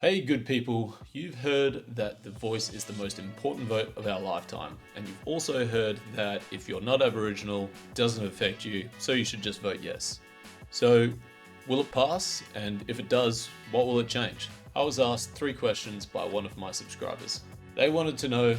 Hey, good people, you've heard that the voice is the most important vote of our lifetime, and you've also heard that if you're not Aboriginal, it doesn't affect you, so you should just vote yes. So, will it pass? And if it does, what will it change? I was asked 3 questions by one of my subscribers. They wanted to know,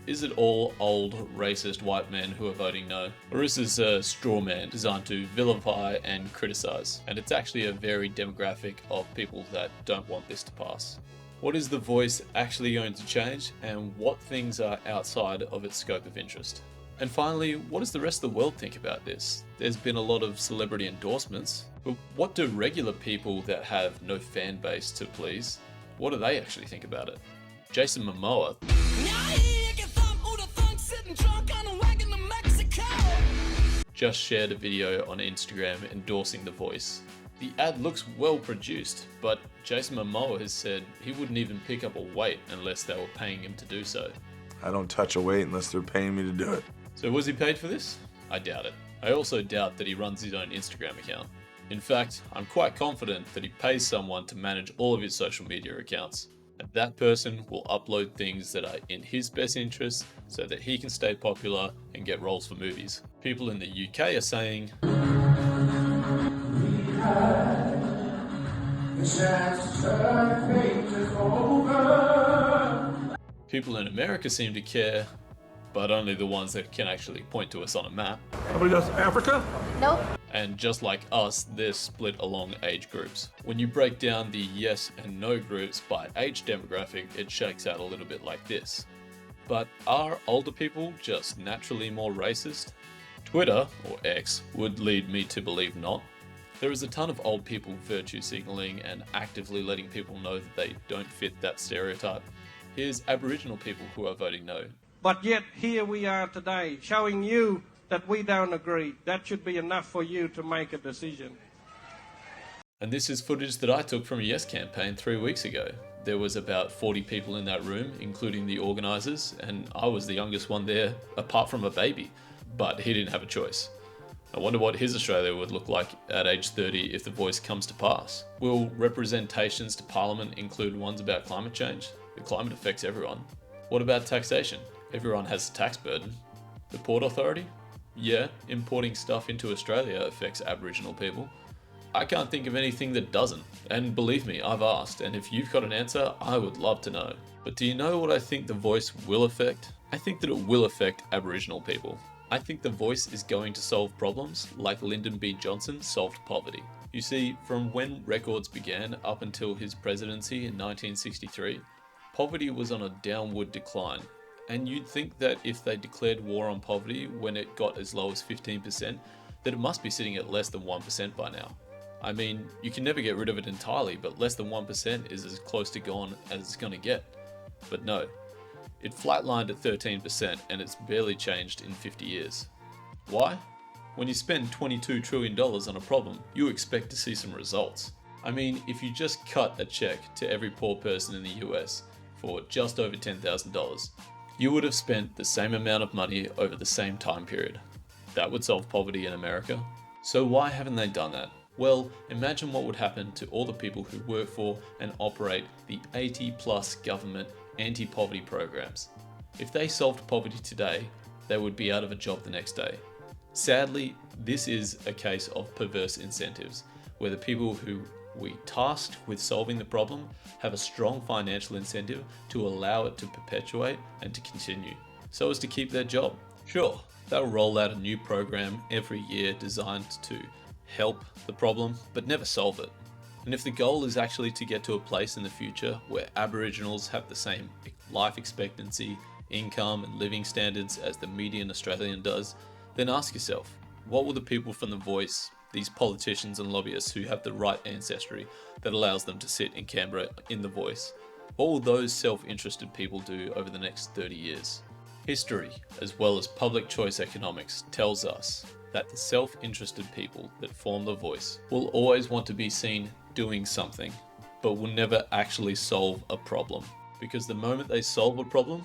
is it all old, racist white men who are voting no? Or is this a straw man designed to vilify and criticize? And it's actually a varied demographic of people that don't want this to pass. What is the voice actually going to change, and what things are outside of its scope of interest? And finally, what does the rest of the world think about this? There's been a lot of celebrity endorsements, but what do regular people that have no fan base to please, what do they actually think about it? Jason Momoa just shared a video on Instagram endorsing The Voice. The ad looks well produced, but Jason Momoa has said he wouldn't even pick up a weight unless they were paying him to do so. I don't touch a weight unless they're paying me to do it. So was he paid for this? I doubt it. I also doubt that he runs his own Instagram account. In fact, I'm quite confident that he pays someone to manage all of his social media accounts. And that person will upload things that are in his best interest so that he can stay popular and get roles for movies. People in the UK are saying, people in America seem to care, but only the ones that can actually point to us on a map. Nobody does Africa? Nope. And just like us, they're split along age groups. When you break down the yes and no groups by age demographic, it shakes out a little bit like this. But are older people just naturally more racist? Twitter, or X, would lead me to believe not. There is a ton of old people virtue signaling and actively letting people know that they don't fit that stereotype. Here's Aboriginal people who are voting no. But yet here we are today, showing you that we don't agree. That should be enough for you to make a decision. And this is footage that I took from a Yes campaign 3 weeks ago. There was about 40 people in that room, including the organisers, and I was the youngest one there, apart from a baby. But he didn't have a choice. I wonder what his Australia would look like at age 30 if The Voice comes to pass. Will representations to Parliament include ones about climate change? The climate affects everyone. What about taxation? Everyone has a tax burden. The Port Authority? Yeah, importing stuff into Australia affects Aboriginal people. I can't think of anything that doesn't. And believe me, I've asked, and if you've got an answer, I would love to know. But do you know what I think The Voice will affect? I think that it will affect Aboriginal people. I think The Voice is going to solve problems like Lyndon B. Johnson solved poverty. You see, from when records began up until his presidency in 1963, poverty was on a downward decline. And you'd think that if they declared war on poverty when it got as low as 15%, that it must be sitting at less than 1% by now. I mean, you can never get rid of it entirely, but less than 1% is as close to gone as it's going to get. But no, it flatlined at 13% and it's barely changed in 50 years. Why? When you spend $22 trillion on a problem, you expect to see some results. I mean, if you just cut a check to every poor person in the US for just over $10,000, you would have spent the same amount of money over the same time period. That would solve poverty in America. So why haven't they done that? Well, imagine what would happen to all the people who work for and operate the 80+ government anti-poverty programs. If they solved poverty today, they would be out of a job the next day. Sadly, this is a case of perverse incentives, where the people who we tasked with solving the problem have a strong financial incentive to allow it to perpetuate and to continue, so as to keep their job. Sure, they'll roll out a new program every year designed to help the problem, but never solve it. And if the goal is actually to get to a place in the future where Aboriginals have the same life expectancy, income and living standards as the median Australian does, then ask yourself, what will the people from The Voice, these politicians and lobbyists who have the right ancestry that allows them to sit in Canberra in The Voice, what will those self-interested people do over the next 30 years? History, as well as public choice economics, tells us that the self-interested people that form The Voice will always want to be seen doing something, but will never actually solve a problem. Because the moment they solve a problem,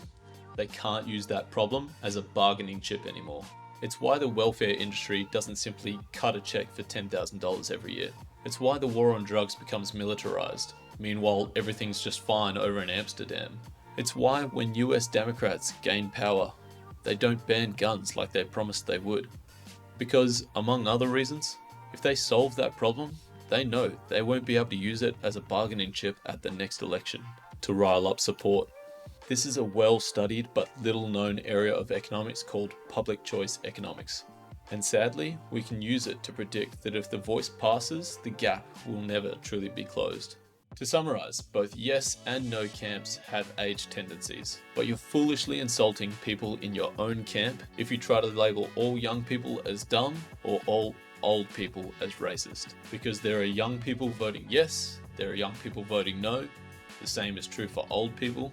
they can't use that problem as a bargaining chip anymore. It's why the welfare industry doesn't simply cut a check for $10,000 every year. It's why the war on drugs becomes militarized. Meanwhile, everything's just fine over in Amsterdam. It's why when US Democrats gain power, they don't ban guns like they promised they would. Because, among other reasons, if they solve that problem, they know they won't be able to use it as a bargaining chip at the next election to rile up support. This is a well-studied but little-known area of economics called public choice economics. And sadly, we can use it to predict that if the voice passes, the gap will never truly be closed. To summarize, both yes and no camps have age tendencies, but you're foolishly insulting people in your own camp if you try to label all young people as dumb or all old people as racist. Because there are young people voting yes, there are young people voting no, the same is true for old people,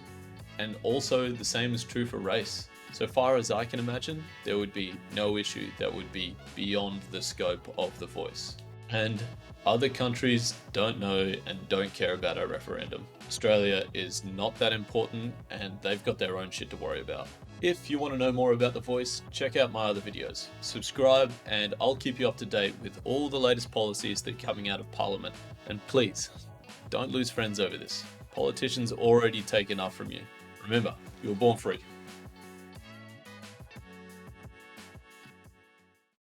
and also the same is true for race. So far as I can imagine, there would be no issue that would be beyond the scope of the voice. And other countries don't know and don't care about our referendum. Australia is not that important and they've got their own shit to worry about. If you want to know more about The Voice, check out my other videos. Subscribe and I'll keep you up to date with all the latest policies that are coming out of Parliament. And please, don't lose friends over this. Politicians already take enough from you. Remember, you were born free.